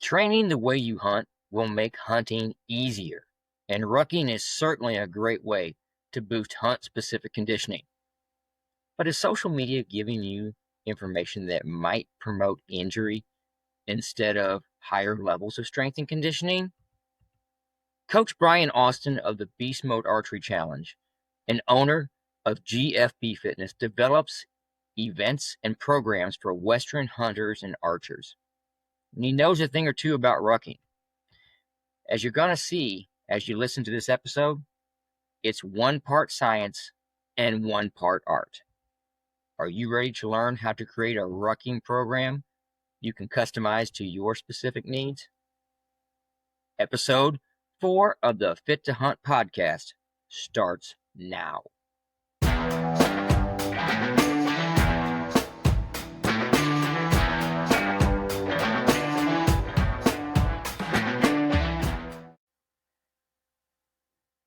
Training the way you hunt will make hunting easier, and rucking is certainly a great way to boost hunt-specific conditioning. But is social media giving you information that might promote injury instead of higher levels of strength and conditioning? Coach Brian Austin of the Beast Mode Archery Challenge and owner of GFB Fitness develops events and programs for Western hunters and archers. And he knows a thing or two about rucking. As you're going to see as you listen to this episode, it's one part science and one part art. Are you ready to learn how to create a rucking program you can customize to your specific needs? Episode 4 of the Fit to Hunt podcast starts now.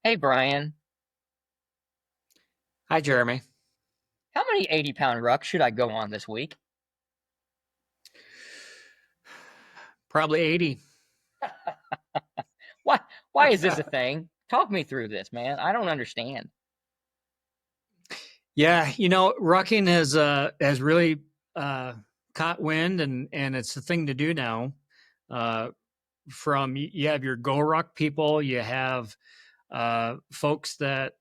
Hey, Brian. Hi, Jeremy. How many 80-pound rucks should I go on this week? Probably 80. Why is this a thing? Talk me through this, man. I don't understand. Yeah, rucking has really caught wind, and it's the thing to do now. You have your go ruck people, you have folks that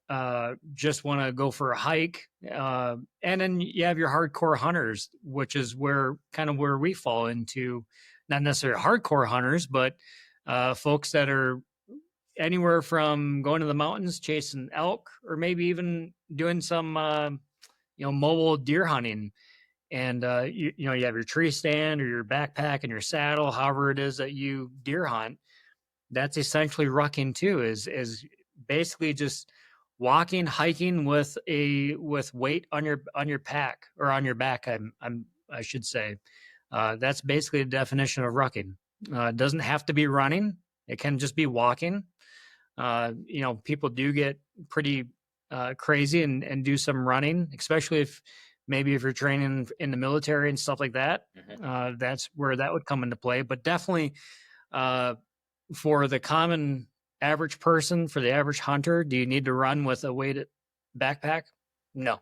just want to go for a hike, and then you have your hardcore hunters, which is where we fall into. Not necessarily hardcore hunters, but folks that are anywhere from going to the mountains, chasing elk, or maybe even doing some, mobile deer hunting. And, you have your tree stand or your backpack and your saddle, however it is that you deer hunt. That's essentially rucking too, is basically just walking, hiking with weight on your pack or on your back. I should say. That's basically the definition of rucking. It doesn't have to be running. It can just be walking. People do get pretty crazy and do some running, especially if you're training in the military and stuff like that. Mm-hmm. That's where that would come into play. But definitely for the common average person, for the average hunter, do you need to run with a weighted backpack? No,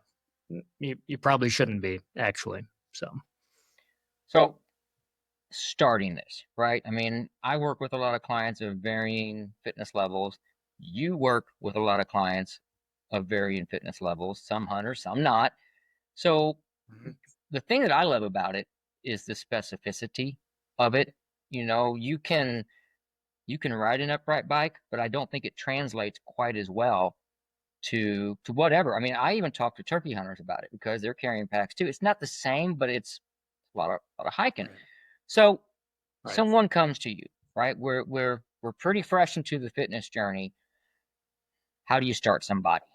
you probably shouldn't be, actually. So starting this, right? I mean, I work with a lot of clients of varying fitness levels. You work with a lot of clients of varying fitness levels, some hunters, some not. So the thing that I love about it is the specificity of it. You can ride an upright bike, but I don't think it translates quite as well to whatever. I mean, I even talk to turkey hunters about it because they're carrying packs too. It's not the same, but it's a lot of hiking. Right. So someone comes to you, right? We're pretty fresh into the fitness journey. How do you start somebody?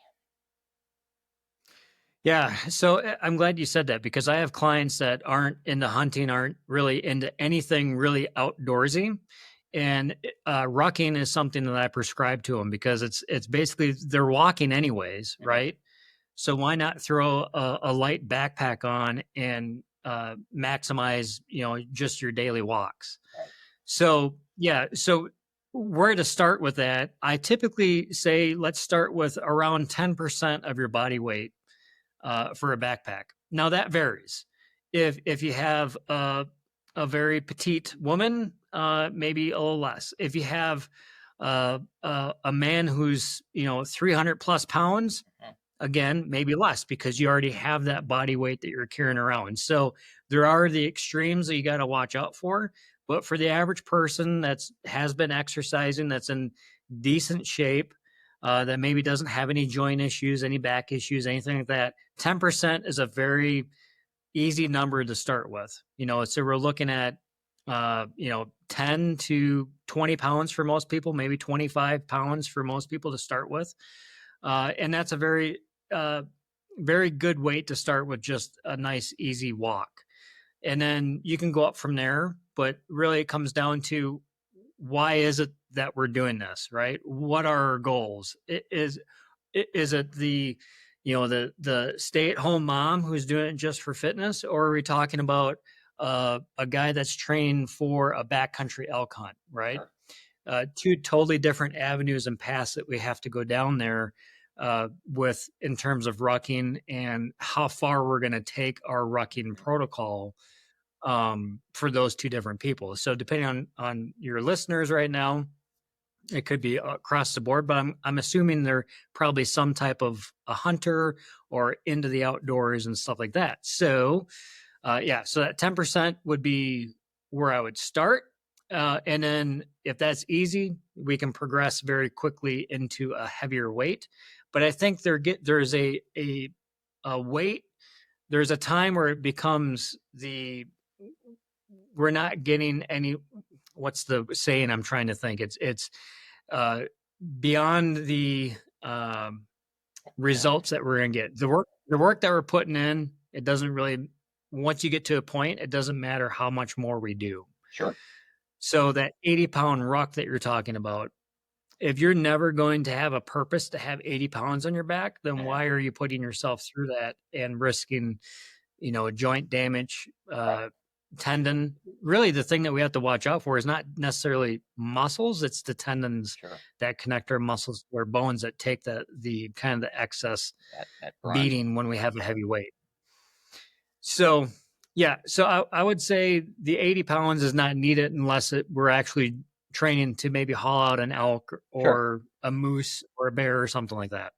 Yeah, so I'm glad you said that, because I have clients that aren't into hunting, aren't really into anything really outdoorsy. And rucking is something that I prescribe to them because it's basically they're walking anyways, right? So why not throw a light backpack on and maximize, just your daily walks? So where to start with that? I typically say let's start with around 10% of your body weight for a backpack. Now that varies. If you have a very petite woman, maybe a little less. If you have a man who's 300 plus pounds, again, maybe less, because you already have that body weight that you're carrying around. So there are the extremes that you got to watch out for. But for the average person has been exercising, that's in decent shape, that maybe doesn't have any joint issues, any back issues, anything like that, 10% is a very easy number to start with. So we're looking at 10 to 20 pounds for most people, maybe 25 pounds for most people to start with. And that's a very, very good weight to start with, just a nice, easy walk. And then you can go up from there, but really it comes down to, why is it that we're doing this, right? What are our goals? Is it the stay-at-home mom who's doing it just for fitness, or are we talking about a guy that's training for a backcountry elk hunt, right? Sure. Two totally different avenues and paths that we have to go down there with in terms of rucking and how far we're going to take our rucking protocol for those two different people. So depending on your listeners right now, it could be across the board, but I'm assuming they're probably some type of a hunter or into the outdoors and stuff like that. So yeah, so that 10% would be where I would start. And then if that's easy, we can progress very quickly into a heavier weight. But I think there's a weight, there's a time where it becomes we're not getting any, what's the saying I'm trying to think? It's beyond the results that we're going to get. The work that we're putting in, it doesn't really, once you get to a point, it doesn't matter how much more we do. Sure. So that 80-pound ruck that you're talking about, if you're never going to have a purpose to have 80 pounds on your back, then why are you putting yourself through that and risking, joint damage, tendon? Really, the thing that we have to watch out for is not necessarily muscles; it's the tendons that connect our muscles or bones that take the kind of the excess that beating when we have a heavy weight. So, yeah, so I would say the 80 pounds is not needed unless we're actually training to maybe haul out an elk or a moose or a bear or something like that.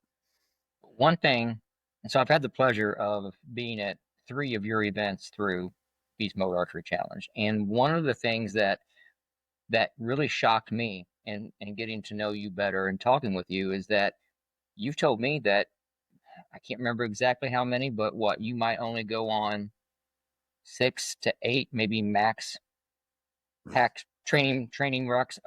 One thing, and so I've had the pleasure of being at 3 of your events through Beast Mode Archery Challenge, and one of the things that really shocked me and getting to know you better and talking with you is that you've told me that I can't remember exactly how many, but you might only go on 6 to 8, maybe max pack training rucks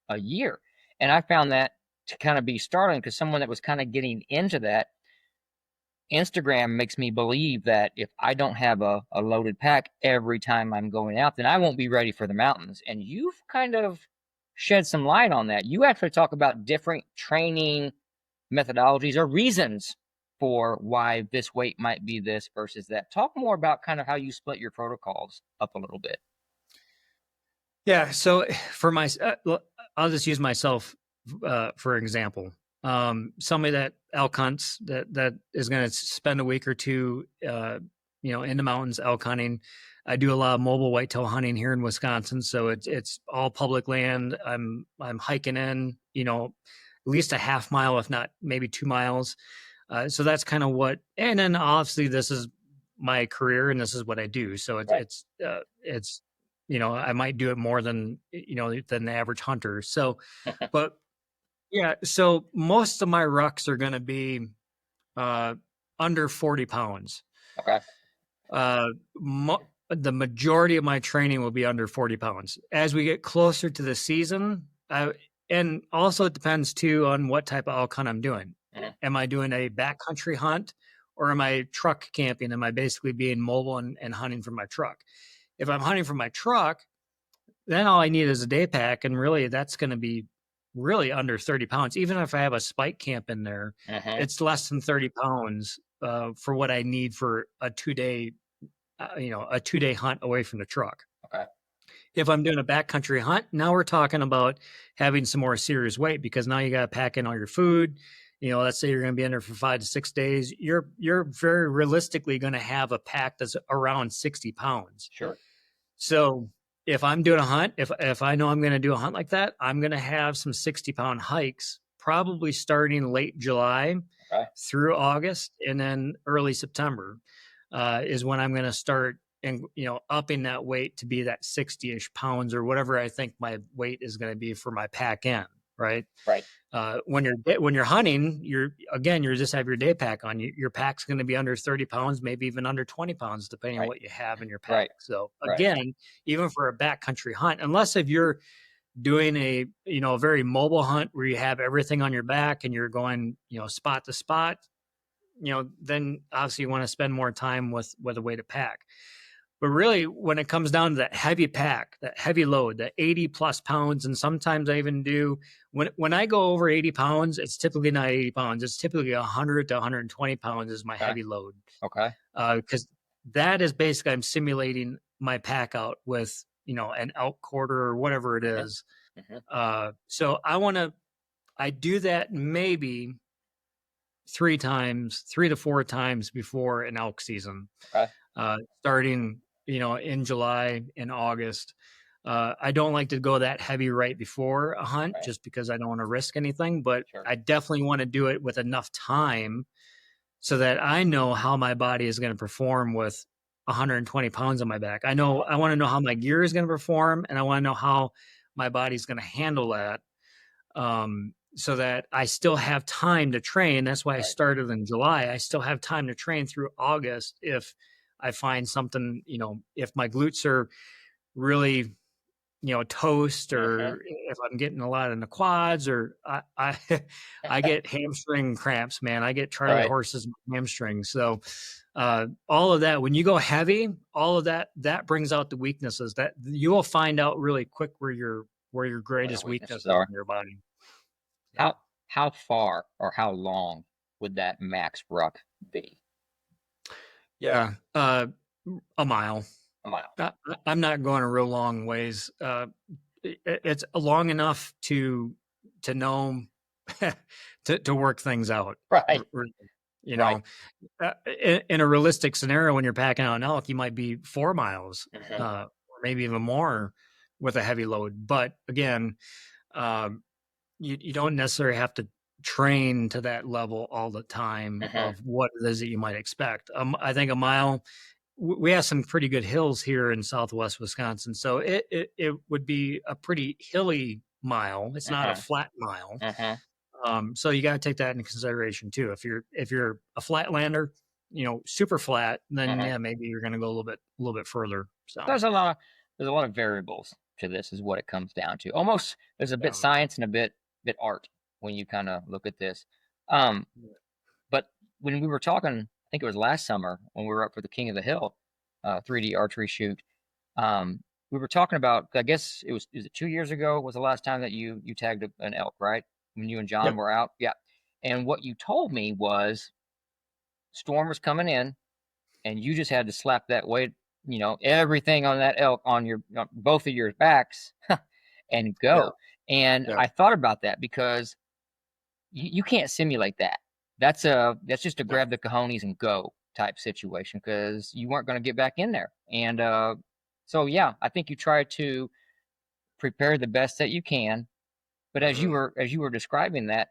a year. And I found that to kind of be startling because someone that was kind of getting into that, Instagram makes me believe that if I don't have a loaded pack every time I'm going out, then I won't be ready for the mountains. And you've kind of shed some light on that. You actually talk about different training methodologies or reasons for why this weight might be this versus that. Talk more about kind of how you split your protocols up a little bit. Yeah. So for I'll just use myself for example. Somebody that elk hunts that is going to spend a week or two, in the mountains elk hunting. I do a lot of mobile whitetail hunting here in Wisconsin, so it's all public land. I'm hiking in, at least a half mile, if not maybe 2 miles. So that's kind of and then obviously this is my career and this is what I do. So it's I might do it more than the average hunter. So, but yeah, so most of my rucks are going to be under 40 pounds. Okay. The majority of my training will be under 40 pounds. As we get closer to the season, and also it depends too on what type of elk hunt I'm doing. Mm-hmm. Am I doing a backcountry hunt or am I truck camping? Am I basically being mobile and hunting from my truck? If I'm hunting from my truck, then all I need is a day pack. And really that's going to be really under 30 pounds. Even if I have a spike camp in there, it's less than 30 pounds for what I need for a 2-day, a 2-day hunt away from the truck. Okay. If I'm doing a backcountry hunt, now we're talking about having some more serious weight because now you got to pack in all your food. Let's say you're going to be in there for 5 to 6 days. You're very realistically going to have a pack that's around 60 pounds. Sure. So if I'm doing a hunt, if I know I'm going to do a hunt like that, I'm going to have some 60-pound hikes, probably starting late July through August, and then early September is when I'm going to start and upping that weight to be that 60-ish pounds or whatever I think my weight is going to be for my pack end. Right. When you're hunting, you just have your day pack on. Your pack's going to be under 30 pounds, maybe even under 20 pounds, depending on what you have in your pack. Right. So again, even for a backcountry hunt, unless if you're doing a very mobile hunt where you have everything on your back and you're going spot to spot, then obviously you want to spend more time with a way to pack. But really, when it comes down to that heavy pack, that heavy load, that 80 plus pounds, and sometimes I even do, when I go over 80 pounds, it's typically not 80 pounds. It's typically 100 to 120 pounds is my heavy load. Okay. Because that is basically, I'm simulating my pack out with, an elk quarter or whatever it Mm-hmm. is. Mm-hmm. So I do that maybe 3 to 4 times before an elk season, Okay. starting, in July and August. I don't like to go that heavy right before a hunt Right. just because I don't want to risk anything, but Sure. I definitely want to do it with enough time so that I know how my body is going to perform with 120 pounds on my back. I want to know how my gear is going to perform, and I want to know how my body's going to handle that, so that I still have time to train. That's why I Right. started in July. I still have time to train through August if I find something, if my glutes are really, toast, Mm-hmm. or if I'm getting a lot in the quads, or I get hamstring cramps, man. I get Charlie Right. horses in my hamstrings. So all of that, when you go heavy, all of that brings out the weaknesses that you will find out really quick where your What your greatest weakness weaknesses is are. in your body. Yeah. How far or how long would that max ruck be? Yeah. A mile. A mile. I, I'm not going a real long ways. It's long enough to know to work things out. Right. You Right. know, in a realistic scenario, when you're packing out an elk, you might be 4 miles, Mm-hmm. or maybe even more with a heavy load. But again, um, you don't necessarily have to train to that level all the time Mm-hmm. of what it is that you might expect. I think a mile. We have some pretty good hills here in Southwest Wisconsin, so it would be a pretty hilly mile. It's not a Mm-hmm. flat mile. Mm-hmm. So you got to take that into consideration too. If you're a flatlander, super flat, then Mm-hmm. yeah, maybe you're going to go a little bit further. So There's a lot of variables to this, is what it comes down to. Almost there's a bit yeah, science and a bit art when you kind of look at this. Um, but when we were talking, I think it was last summer when we were up for the King of the Hill 3D archery shoot. Um, we were talking about. I guess is it 2 years ago was the last time that you tagged an elk, right? When you and John yep, were out, yeah. And what you told me was storm was coming in, and you just had to slap that weight, everything on that elk on your both of your backs and yeah, go. And yeah, I thought about that because you can't simulate that. That's just a yeah. grab the cojones and go type situation because you weren't going to get back in there. And so yeah, I think you try to prepare the best that you can. But Mhm. as you were describing that,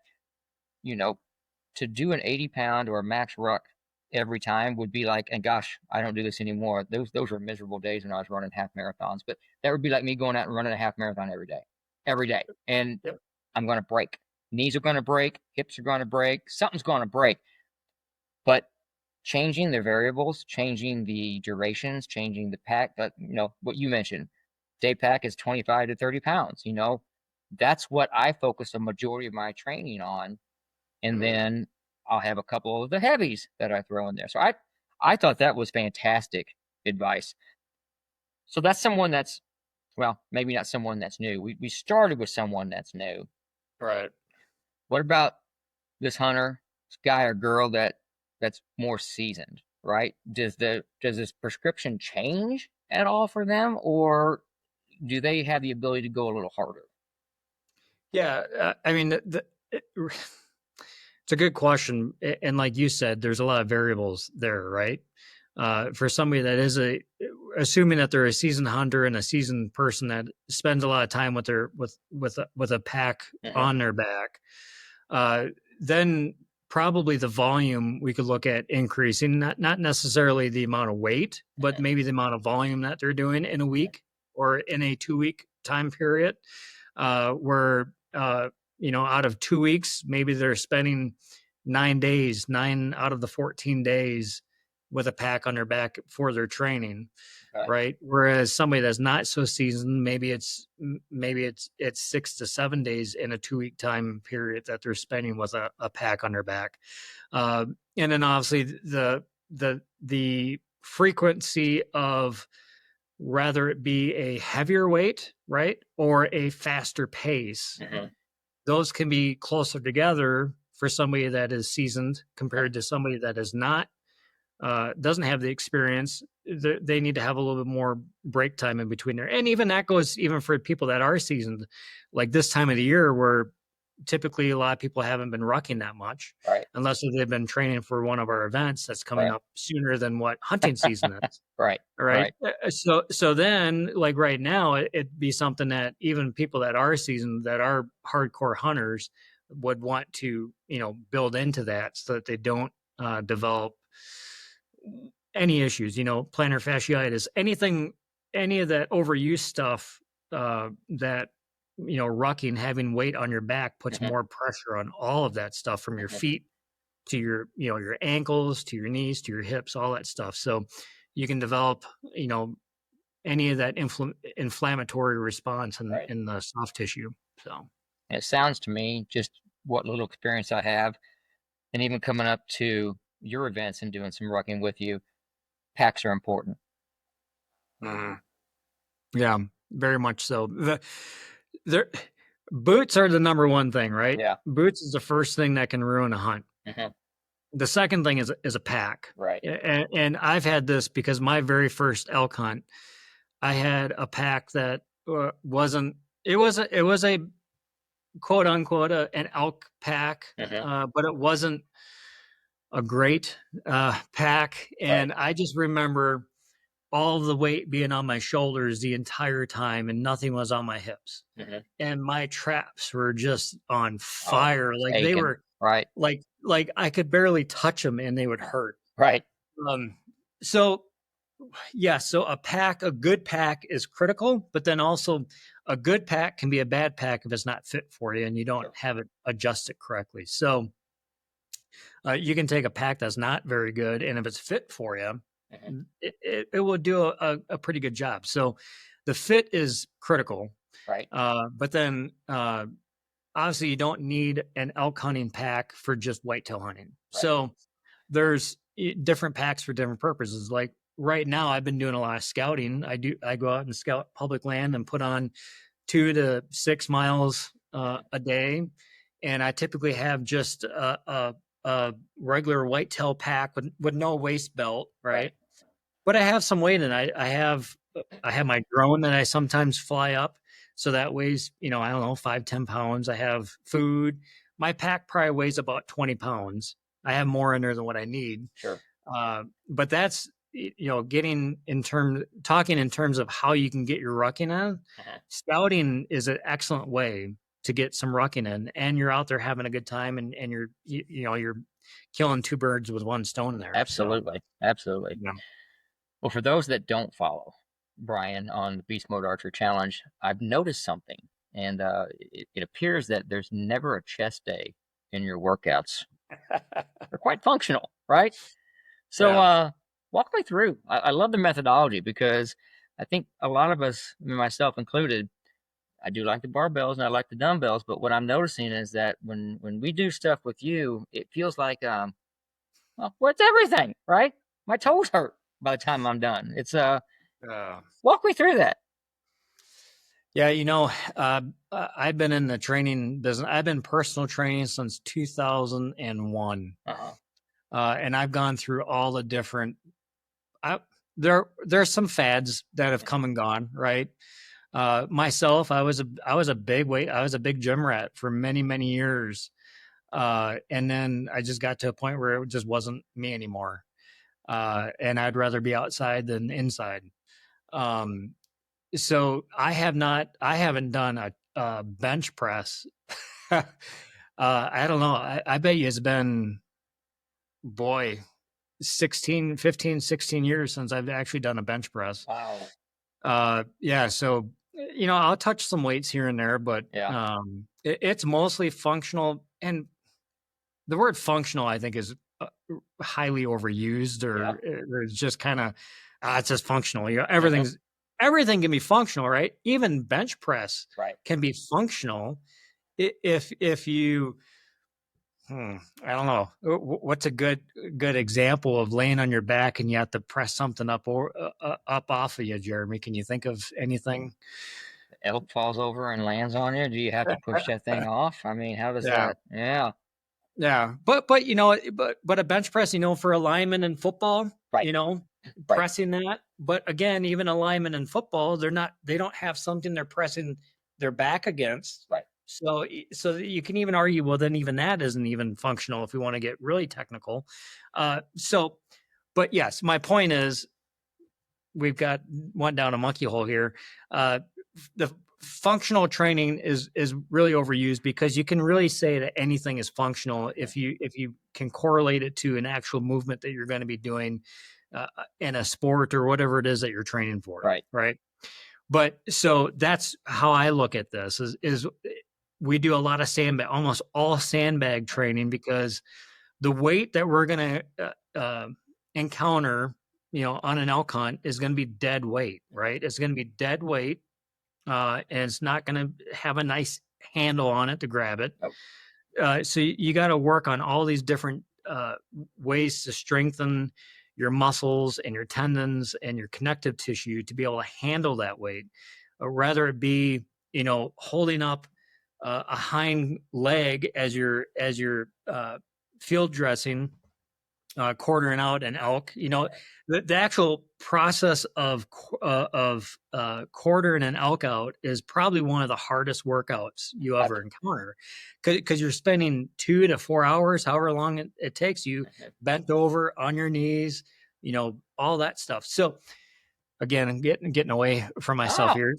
you know, to do an 80-pound or a max ruck every time would be like, and gosh, I don't do this anymore. Those were miserable days when I was running half marathons, but that would be like me going out and running a half marathon every day. And Yep. I'm going to break. Knees are going to break, hips are going to break, something's going to break. But changing the variables, changing the durations, changing the pack, that, what you mentioned, day pack is 25 to 30 pounds, that's what I focus a majority of my training on, and Mhm. then I'll have a couple of the heavies that I throw in there. So I thought that was fantastic advice. So that's someone that's, well, maybe not someone that's new. We started with someone that's new. Right. What about this hunter, this guy or girl that's more seasoned, right? Does this prescription change at all for them, or do they have the ability to go a little harder? Yeah. I mean, it's a good question, and like you said, there's a lot of variables there, right? For somebody that is assuming that they're a seasoned hunter and a seasoned person that spends a lot of time with their with a pack Mm-hmm. on their back, uh, then probably the volume we could look at increasing, not necessarily the amount of weight, but Mm-hmm. maybe the amount of volume that they're doing in a week or in a 2 week time period, where out of 2 weeks, maybe they're spending 9 days, 9 out of the 14 days with a pack on their back for their training, Okay. right? Whereas somebody that's not so seasoned, maybe it's 6 to 7 days in a 2 week time period that they're spending with a pack on their back, and then obviously the frequency of, rather it be a heavier weight, right, or a faster pace, Mm-hmm. those can be closer together for somebody that is seasoned compared to somebody that is not, doesn't have the experience, they need to have a little bit more break time in between there. And even that goes even for people that are seasoned, like this time of the year where typically a lot of people haven't been rucking that much Right. unless they've been training for one of our events that's coming Right. up sooner than what hunting season is. Right. All right. Right. So then like right now it'd be something that even people that are seasoned, that are hardcore hunters, would want to, build into that so that they don't develop any issues, plantar fasciitis, anything, any of that overuse stuff that, rucking, having weight on your back puts Mhm. more pressure on all of that stuff from your Mhm. feet to your ankles, to your knees, to your hips, all that stuff. So you can develop, any of that inflammatory response Right. in the soft tissue. So, And it sounds to me, just what little experience I have, and even coming up to your events and doing some rucking with you, packs are important. mhm. Yeah, very much so. The boots are the number one thing, right? Yeah. Boots is the first thing that can ruin a hunt. Mhm. The second thing is a pack. Right. And I've had this because my very first elk hunt, I had a pack that wasn't. It was a quote unquote an elk pack, Mhm. but it wasn't a great pack. Right. And I just remember all the weight being on my shoulders the entire time, and nothing was on my hips. Mhm. And my traps were just on Oh, fire. it's Like they aching. were Right. like I could barely touch them and they would hurt. Right. Um, so yeah, so a good pack is critical, but then also a good pack can be a bad pack if it's not fit for you and you don't Sure. have it adjusted correctly. So you can take a pack that's not very good, and if it's fit for you, Mhm. it will do a pretty good job. So the fit is critical, Right. but then obviously you don't need an elk hunting pack for just whitetail hunting. Right. So there's different packs for different purposes. Like right now, I've been doing a lot of scouting. I go out and scout public land and put on 2 to 6 miles Mhm. a day, and I typically have just a regular whitetail pack with no waist belt, Right. right? But I have some weight in it. I have my drone that I sometimes fly up, so that weighs, I don't know, 5-10 pounds. I have food. My pack probably weighs about 20 pounds. I have more in there than what I need. Sure. But that's, getting talking in terms of how you can get your rucking in. Mhm. Scouting is an excellent way to get some rucking in, and you're out there having a good time, and you're killing two birds with one stone there. So Absolutely. Absolutely. yeah. Well, for those that don't follow Brian on the Beast Mode Archer Challenge, I've noticed something, and it appears that there's never a chest day in your workouts. They're quite functional, right? So, Yeah. walk me through. I love the methodology because I think a lot of us, myself included, I do like the barbells and I like the dumbbells. But what I'm noticing is that when we do stuff with you, it feels like well, what's everything, right? My toes hurt by the time I'm done. It's Yeah. walk me through that. Yeah, I've been in the training business. I've been personal training since 2001, Uh-huh. and I've gone through all the different. I, there's some fads that have come and gone, right? Myself, I was a big gym rat for many years, and then I just got to a point where it just wasn't me anymore, and I'd rather be outside than inside. Um, so I haven't done a bench press. I don't know. I bet you it's been, boy, 16 years since I've actually done a bench press. Wow. Yeah. So, I'll touch some weights here and there, but Yeah. it's mostly functional. And the word functional, I think, is highly overused, Yeah. or it's just kind of, it's just functional. Mhm. Everything can be functional, right? Even bench press Right. can be functional if you, I don't know, what's a good example of laying on your back and you have to press something up or up off of you, Jeremy? Can you think of anything? The elk falls over and lands on you. Do you have to push that thing off? I mean, how does Yeah. that? Yeah. Yeah, but a bench press, for a lineman in football, Right. Right. pressing that. But again, even a lineman in football, they don't have something they're pressing their back against. Right. So you can even argue, well, then even that isn't even functional if we want to get really technical. But yes, my point is we've went down a monkey hole here. The functional training is really overused because you can really say that anything is functional if you can correlate it to an actual movement that you're going to be doing in a sport or whatever it is that you're training for. Right. But so that's how I look at this is we do a lot of almost all sandbag training, because the weight that we're going to encounter, on an elk hunt is going to be dead weight, right? It's going to be dead weight, and it's not going to have a nice handle on it to grab it. Nope. So you got to work on all these different ways to strengthen your muscles and your tendons and your connective tissue to be able to handle that weight, rather it be, holding up a hind leg as you're field dressing, quartering out an elk. The actual process of quartering an elk out is probably one of the hardest workouts you ever encounter, because you're spending 2 to 4 hours, however long it takes you, bent over on your knees, all that stuff. So again, I'm getting away from myself here.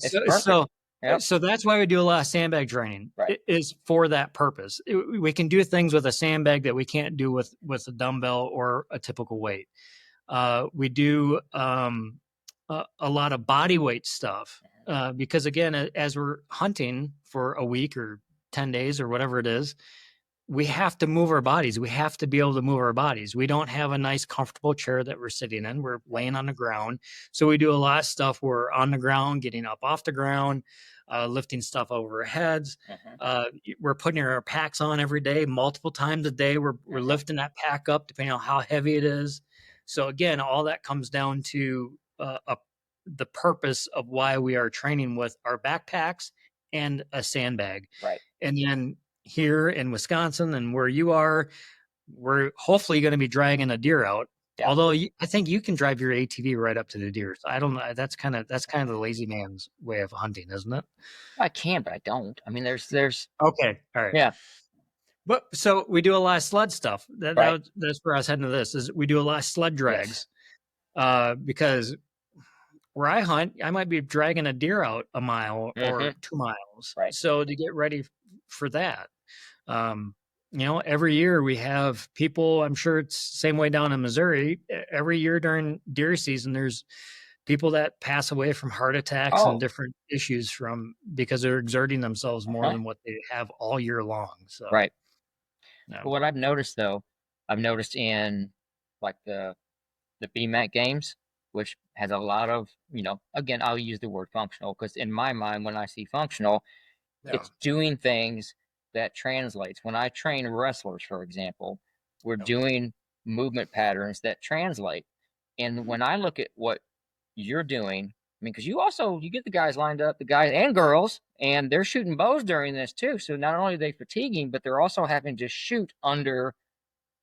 So that's why we do a lot of sandbag training. Right. It is for that purpose. We can do things with a sandbag that we can't do with a dumbbell or a typical weight. We do a lot of body weight stuff because, again, as we're hunting for a week or 10 days or whatever it is, we have to move our bodies. We have to be able to move our bodies. We don't have a nice, comfortable chair that we're sitting in. We're laying on the ground. So we do a lot of stuff. We're on the ground, getting up off the ground, lifting stuff over our heads. We're putting our packs on every day, multiple times a day. We're lifting that pack up depending on how heavy it is. So again, all that comes down to the purpose of why we are training with our backpacks and a sandbag. Right. And then here in Wisconsin and where you are, we're hopefully going to be dragging a deer out. Yeah. Although I think you can drive your ATV right up to the deer. So I don't know. That's kind of the lazy man's way of hunting, isn't it? I can, but I don't. I mean, there's. Okay. All right. Yeah. But so we do a lot of sled stuff. That's where I was heading to this. Is we do a lot of sled drags, because where I hunt, I might be dragging a deer out a mile or 2 miles. Right. So to get ready for that, every year we have people, I'm sure it's the same way down in Missouri. Every year during deer season, there's people that pass away from heart attacks and different issues because they're exerting themselves more than what they have all year long. So. Right. But what I've noticed, though, in like the BMAC games, which has a lot of, again, I'll use the word functional, because in my mind, when I see functional, it's doing things that translates. When I train wrestlers, for example, we're doing movement patterns that translate. And when I look at what you're doing, I mean, because you get the guys lined up, the guys and girls, and they're shooting bows during this too. So not only are they fatiguing, but they're also having to shoot under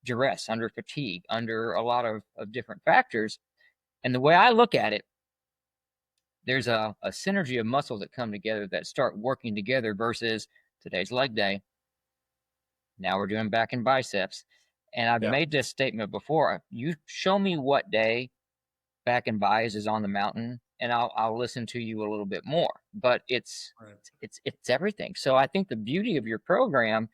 duress, under fatigue, under a lot of different factors. And the way I look at it, there's a synergy of muscles that come together that start working together versus today's leg day. Now we're doing back and biceps. And I've made this statement before. You show me what day back and bis is on the mountain, and I'll listen to you a little bit more. But it's everything. So I think the beauty of your program,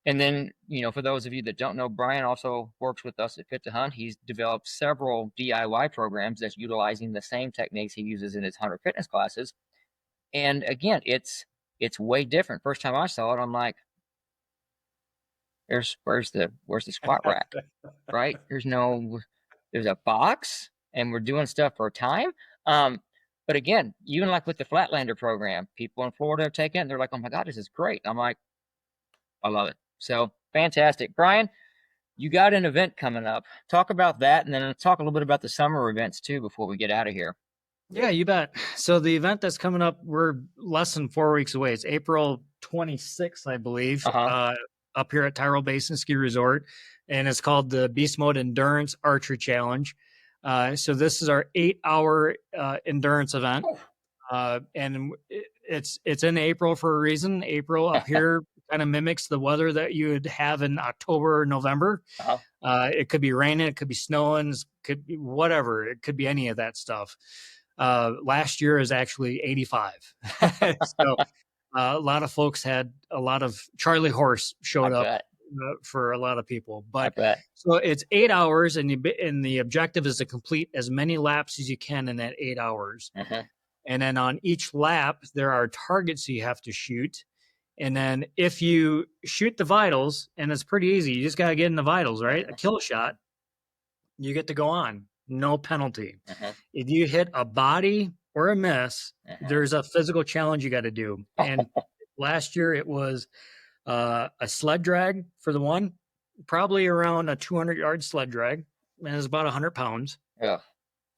and then, for those of you that don't know, Brian also works with us at Fit to Hunt. He's developed several DIY programs that's utilizing the same techniques he uses in his hunter fitness classes. And again, it's way different. First time I saw it, I'm like, where's the squat rack, right? There's a box, and we're doing stuff for time. But again, even like with the Flatlander program, people in Florida are taking it, and they're like, oh my God, this is great. I'm like, I love it. So fantastic. Brian, you got an event coming up. Talk about that, and then let's talk a little bit about the summer events too before we get out of here. Yeah, you bet. So the event that's coming up, we're less than 4 weeks away. It's April 26th, I believe, up here at Tyrrell Basin Ski Resort, and it's called the Beast Mode Endurance Archery Challenge. So this is our 8-hour endurance event. And it's in April for a reason. April up here kind of mimics the weather that you would have in October or November. It could be raining, it could be snowing, it could be whatever. It could be any of that stuff. Last year is actually 85. So a lot of folks had a lot of Charlie horse showed up for a lot of people. But so it's 8 hours, and the objective is to complete as many laps as you can in that 8 hours. And then on each lap, there are targets you have to shoot. And then if you shoot the vitals, and it's pretty easy, you just got to get in the vitals, right? A kill shot, you get to go on. No penalty. If you hit a body or a miss, there's a physical challenge you got to do. And last year it was a sled drag for the one, probably around a 200-yard sled drag, and it's about 100 pounds.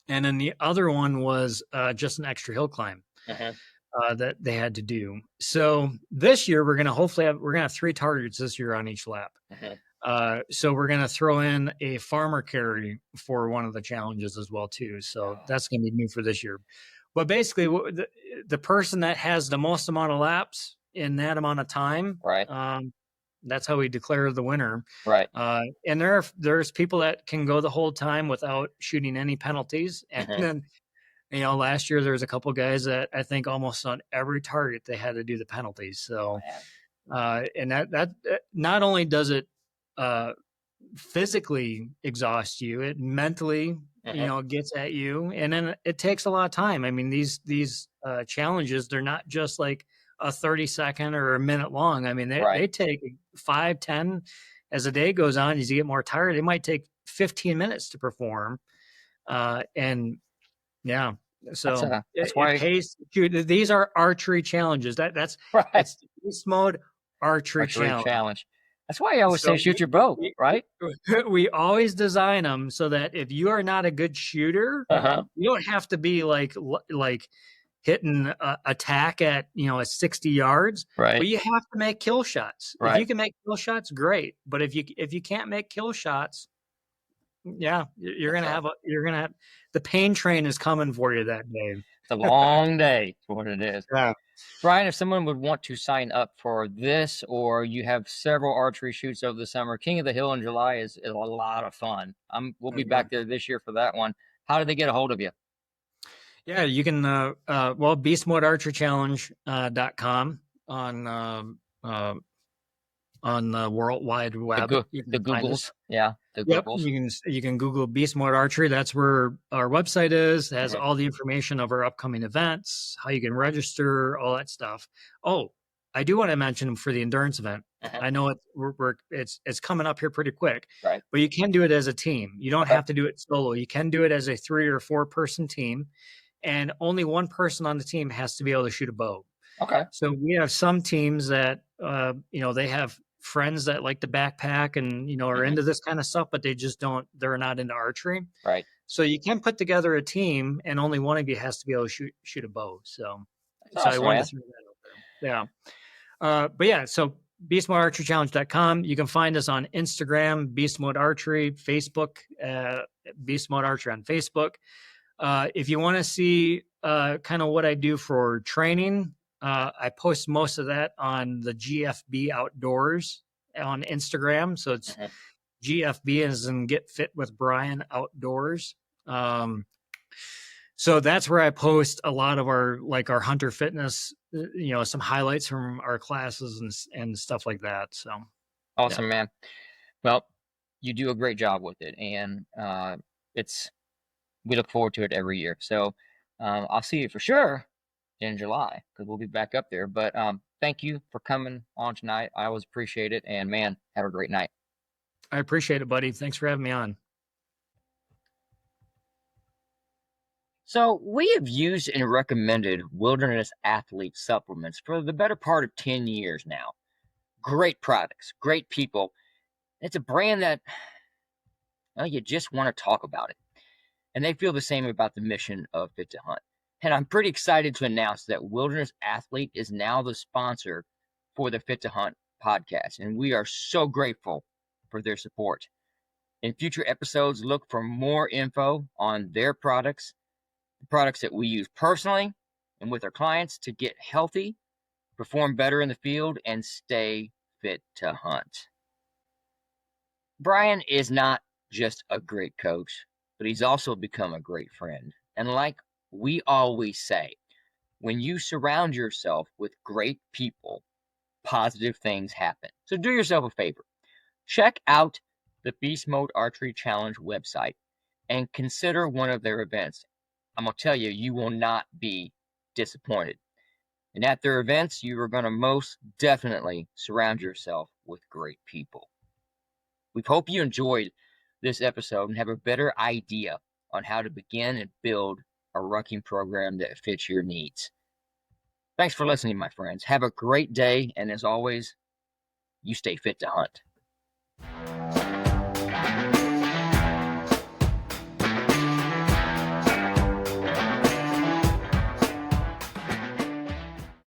And then the other one was just an extra hill climb that they had to do. So this year we're going to have 3 targets this year on each lap. So we're going to throw in a farmer carry for one of the challenges as well too. So that's going to be new for this year. But basically the person that has the most amount of laps in that amount of time, that's how we declare the winner. And there's people that can go the whole time without shooting any penalties. And then, last year there was a couple guys that I think almost on every target they had to do the penalties. So, and that not only does it physically exhaust you, it mentally, gets at you, and then it takes a lot of time. I mean, these challenges, they're not just like a 30-second or a minute long. I mean, they take 5, 10 as the day goes on. As you get more tired, it might take 15 minutes to perform. And yeah, so that's why it pays. These are archery challenges. That's beast mode archery challenge. That's why I always say shoot your bow, right? We always design them so that if you are not a good shooter, you don't have to be like hitting attack at 60 yards, but you have to make kill shots. If you can make kill shots, great. But if you can't make kill shots, you're gonna have the pain train is coming for you that day. It's a long day. That's what it is. Brian, if someone would want to sign up for this, or you have several archery shoots over the summer, King of the Hill in July is a lot of fun. We'll be back there this year for that one. How do they get a hold of you? Yeah, you can, beastmodearcherychallenge.com on the World Wide Web. The Googles. Yeah. Googles. You can Google Beast Mode Archery. That's where our website is. It has all the information of our upcoming events, how you can register, all that stuff. Oh, I do want to mention for the endurance event. I know it's coming up here pretty quick, but you can do it as a team. You don't have to do it solo. You can do it as a 3 or 4 person team, and only one person on the team has to be able to shoot a bow. So we have some teams that they have friends that like to backpack and are into this kind of stuff, but they're not into archery. So you can put together a team, and only one of you has to be able to shoot a bow. So I wanted to throw that out there. But yeah, so beastmodearcherychallenge.com. You can find us on Instagram, Beast Mode Archery, Facebook, Beast Mode Archery on Facebook. If you want to see kind of what I do for training, I post most of that on the GFB Outdoors on Instagram. So it's GFB as in Get Fit with Brian Outdoors. So that's where I post a lot of our hunter fitness, some highlights from our classes and stuff like that. So awesome, man. Well, you do a great job with it, and we look forward to it every year. So I'll see you for sure in July, because we'll be back up there. But thank you for coming on tonight. I always appreciate it, and man, have a great night. I appreciate it, buddy. Thanks for having me on. So we have used and recommended Wilderness Athlete supplements for the better part of 10 years now. Great products, great people. It's a brand that, you just want to talk about it. And they feel the same about the mission of Fit to Hunt. And I'm pretty excited to announce that Wilderness Athlete is now the sponsor for the Fit to Hunt podcast. And we are so grateful for their support. In future episodes, look for more info on their products, the products that we use personally and with our clients to get healthy, perform better in the field, and stay fit to hunt. Brian is not just a great coach, but he's also become a great friend. And like we always say, when you surround yourself with great people, positive things happen. So do yourself a favor. Check out the Beast Mode Archery Challenge website and consider one of their events. I'm going to tell you, you will not be disappointed. And at their events, you are going to most definitely surround yourself with great people. We hope you enjoyed this episode and have a better idea on how to begin and build a rucking program that fits your needs. Thanks for listening, my friends. Have a great day, and as always, you stay fit to hunt.